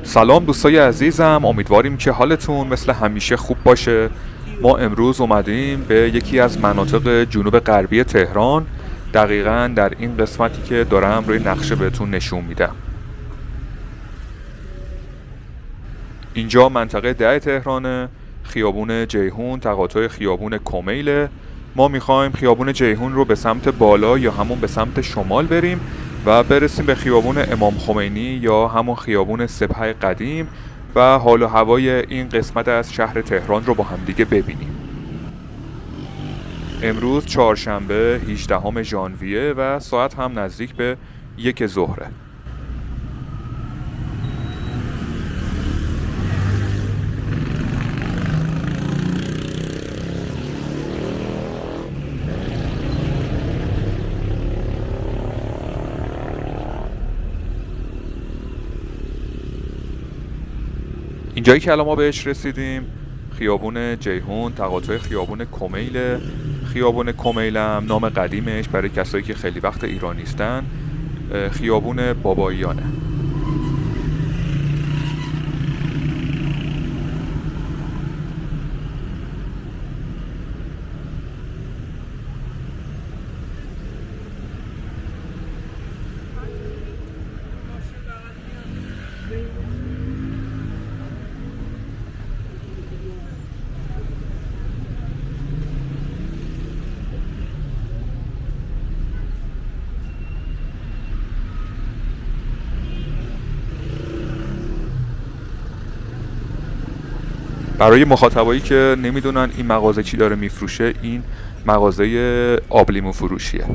سلام دوستای عزیزم، امیدواریم که حالتون مثل همیشه خوب باشه. ما امروز اومدیم به یکی از مناطق جنوب غربی تهران، دقیقاً در این قسمتی که دارم روی نقشه بهتون نشون میدم. اینجا منطقه 10 تهرانه، خیابون جیهون تقاطع خیابون کمیله. ما میخوایم خیابون جیهون رو به سمت بالا یا همون به سمت شمال بریم و برسیم به خیابون امام خمینی یا همون خیابون سپه قدیم و حال و هوای این قسمت از شهر تهران رو با همدیگه ببینیم. امروز چهارشنبه 18 ژانویه و ساعت هم نزدیک به 1 ظهره. اینجایی که الان ما بهش رسیدیم خیابون جیهون تقاطع خیابون کمیل. خیابون کمیل هم نام قدیمش برای کسایی که خیلی وقت ایران نیستن خیابون باباییانه. برای مخاطبایی که نمیدونن این مغازه چی داره میفروشه، این مغازه آبلیمو فروشیه.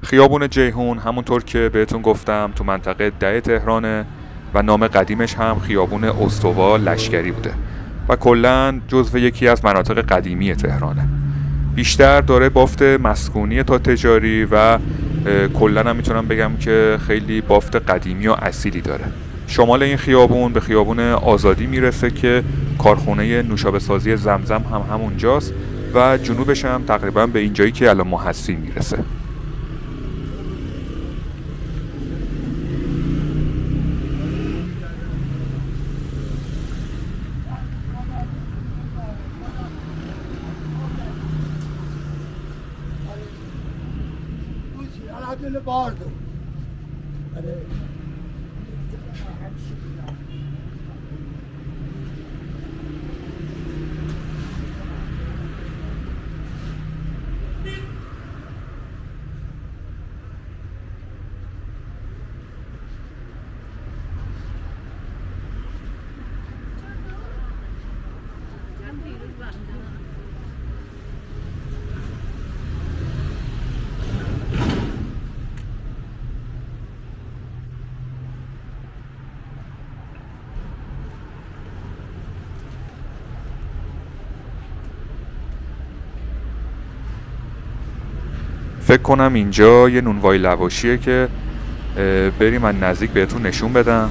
خیابون جیهون همونطور که بهتون گفتم تو منطقه 10 تهرانه و نام قدیمش هم خیابون استوا لشکری بوده و کلاً جزو یکی از مناطق قدیمی تهرانه. بیشتر داره بافت مسکونی تا تجاری و کلاً هم میتونم بگم که خیلی بافت قدیمی و اصیلی داره. شمال این خیابون به خیابون آزادی میرسه که کارخونه نوشابه سازی زمزم هم همونجاست و جنوبش هم تقریباً به اینجایی که الان ما هستیم میرسه. فکر کنم اینجا یه نونوای لواشیه که بریم من نزدیک بهتون نشون بدم.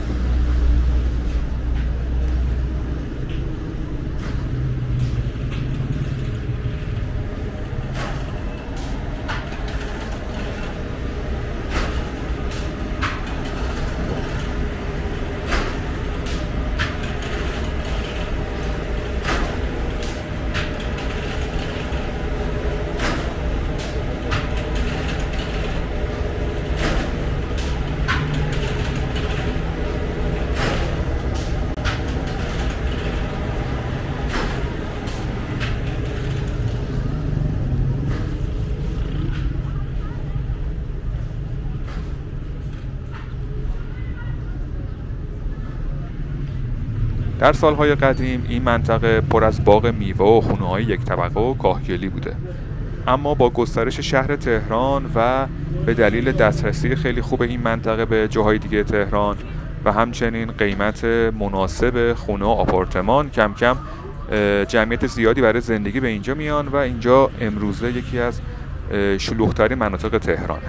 در سالهای قدیم این منطقه پر از باغ میوه و خونه‌های یک طبقه و کاهگلی بوده، اما با گسترش شهر تهران و به دلیل دسترسی خیلی خوب این منطقه به جاهای دیگه تهران و همچنین قیمت مناسب خونه و آپارتمان، کم کم جمعیت زیادی برای زندگی به اینجا میان و اینجا امروزه یکی از شلوغ‌ترین مناطق تهرانه.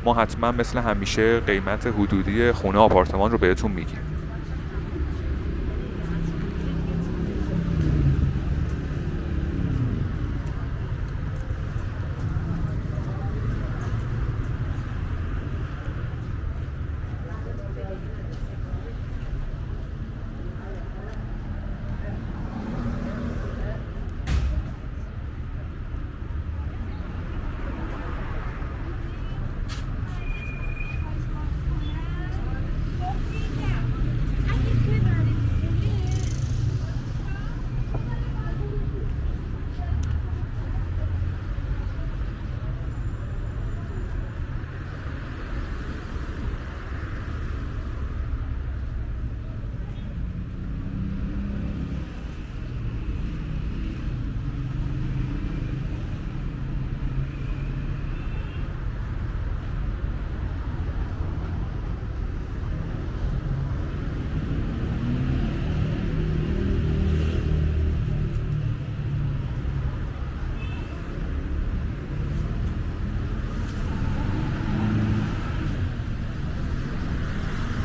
ما حتما مثل همیشه قیمت حدودی خونه و آپارتمان رو بهتون میگیم.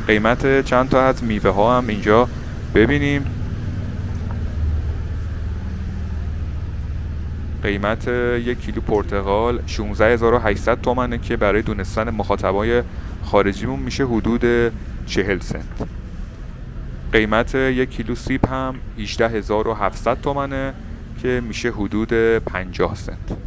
قیمت چند تا از میوه ها هم اینجا ببینیم. قیمت 1 کیلو پرتقال 16800 تومنه که برای دونستن مخاطبای خارجیمون میشه حدود 40 سنت. قیمت 1 کیلو سیب هم 18700 تومنه که میشه حدود 50 سنت.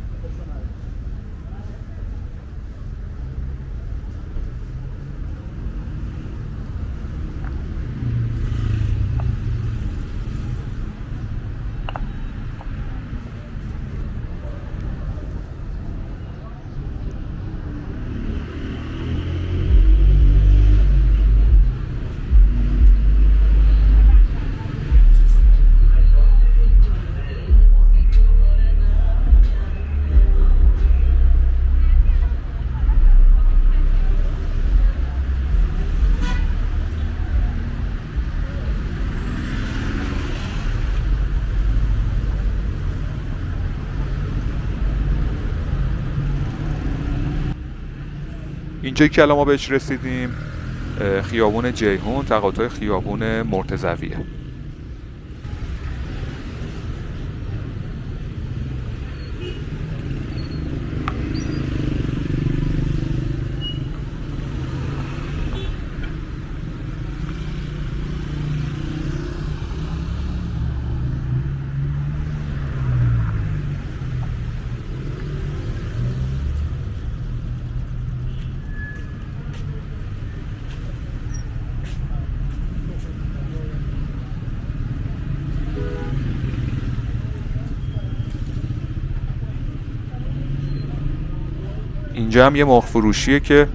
اینجایی که الان ما بهش رسیدیم خیابون جیهون تقاطع خیابون مرتضویه. اینجا هم یه مرغ فروشیه که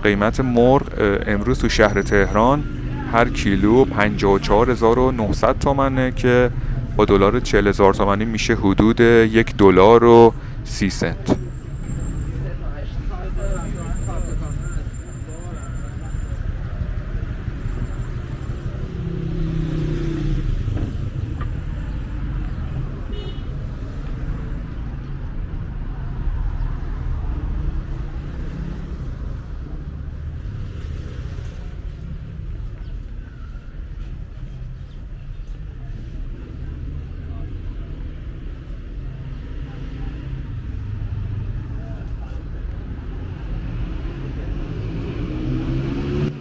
قیمت مرغ امروز تو شهر تهران هر کیلو 54900 تومنه که با دلار 40000 تومانی میشه حدود $1.30.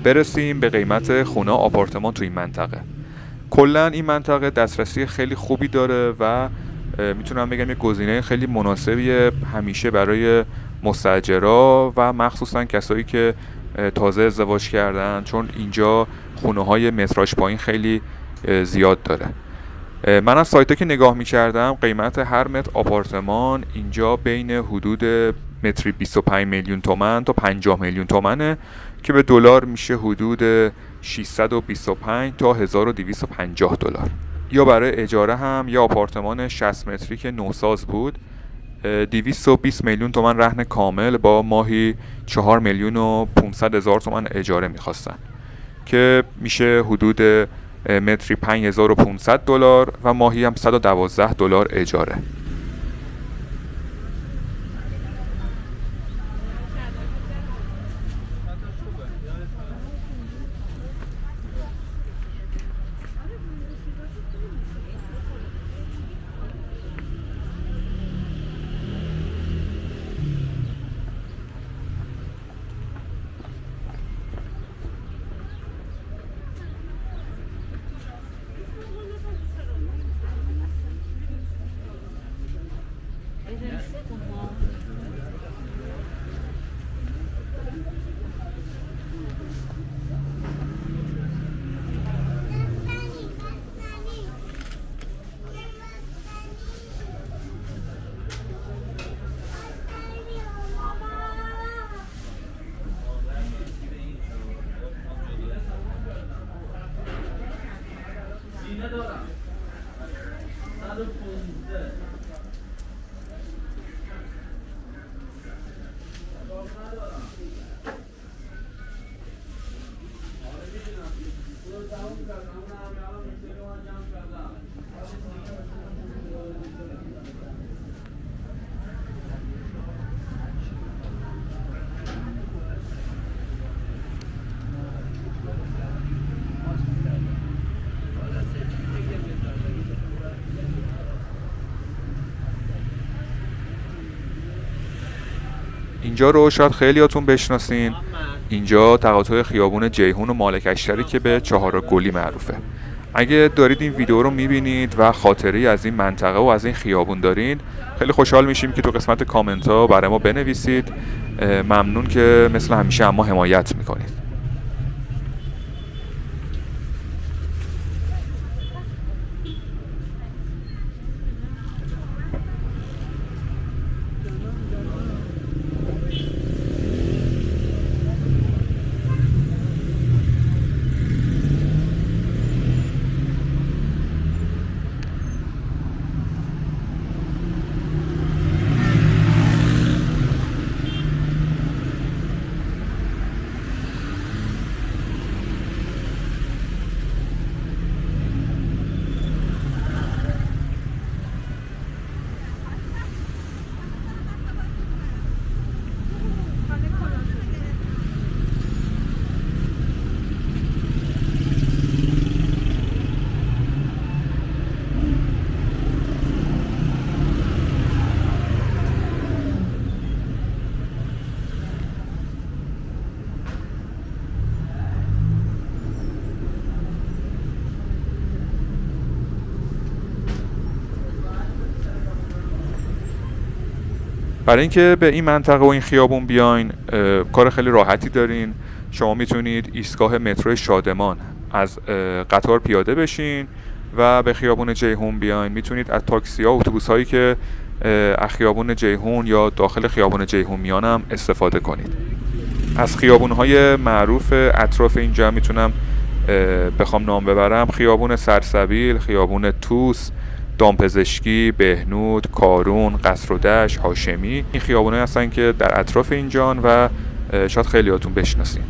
برسیم به قیمت خونه آپارتمان تو این منطقه. کلا این منطقه دسترسی خیلی خوبی داره و میتونم بگم یه گزینه خیلی مناسبیه همیشه برای مستاجرا و مخصوصا کسایی که تازه ازدواج کردن، چون اینجا خونه های متراژ پایین خیلی زیاد داره. من از سایتی که نگاه میکردم قیمت هر متر آپارتمان اینجا بین حدود متری 25 میلیون تومن تا 50 میلیون تومنه که به دلار میشه حدود 625 تا 1250 دلار. یا برای اجاره هم یه آپارتمان 60 متری که نوساز بود 220 میلیون تومان رهن کامل با ماهی 4 میلیون و 500 هزار تومان اجاره میخواستن که میشه حدود متری 5500 دلار و ماهی هم 112 دلار اجاره. اینجا رو شاید خیلیاتون بشناسین. اینجا تقاطع خیابون جیهون و مالک اشتری که به چهار گلی معروفه. اگه دارید این ویدیو رو میبینید و خاطری از این منطقه و از این خیابون دارین، خیلی خوشحال میشیم که تو قسمت کامنت ها برای ما بنویسید. ممنون که مثل همیشه اما حمایت میکنید. برای اینکه به این منطقه و این خیابون بیاین کار خیلی راحتی دارین. شما میتونید ایستگاه مترو شادمان از قطار پیاده بشین و به خیابون جیهون بیاین. میتونید از تاکسی ها و اتوبوس هایی که از خیابون جیهون یا داخل خیابون جیهون میانم استفاده کنید. از خیابون های معروف اطراف اینجا میتونم بخوام نام ببرم: خیابون سرسبیل، خیابون توس، دامپزشکی، بهنود، کارون، قصر و دشت، هاشمی. این خیابونایی هستن که در اطراف اینجان و شاید خیلیاتون بشناسین.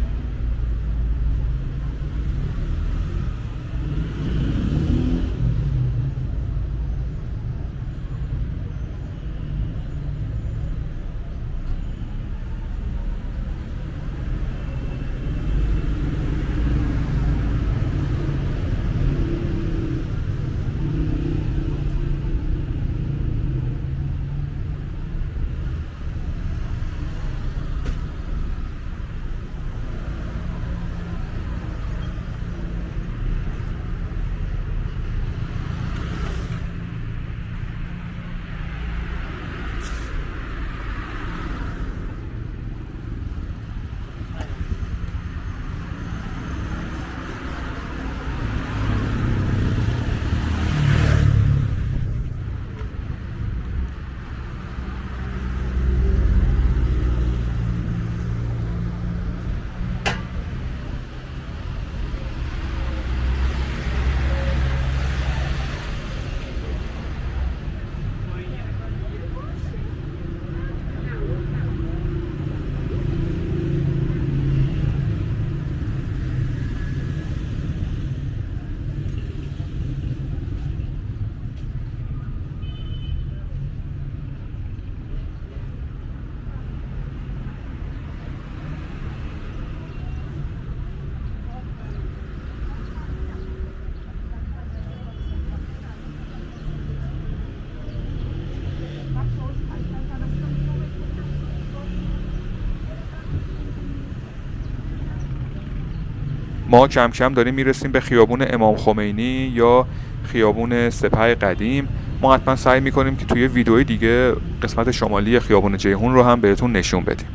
ما کم کم داریم میرسیم به خیابون امام خمینی یا خیابون سپه قدیم. ما حتما سعی میکنیم که توی ویدیوی دیگه قسمت شمالی خیابون جیهون رو هم بهتون نشون بدیم.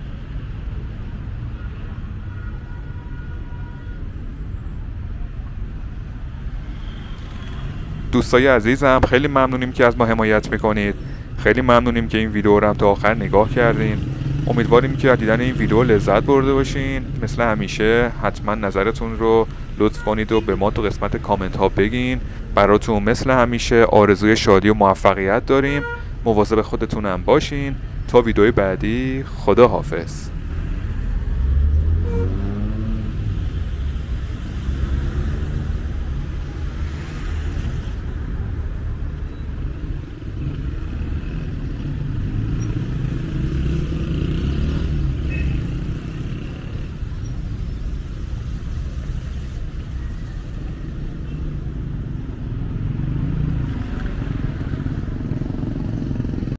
دوستای عزیزم، خیلی ممنونیم که از ما حمایت میکنید. خیلی ممنونیم که این ویدیو رو هم تا آخر نگاه کردین. امیدواریم که از دیدن این ویدیو لذت برده باشین. مثل همیشه حتما نظرتون رو لطف کنید و به ما تو قسمت کامنت ها بگین. براتون مثل همیشه آرزوی شادی و موفقیت داریم. مواظب خودتونم باشین. تا ویدیوی بعدی، خدا حافظ.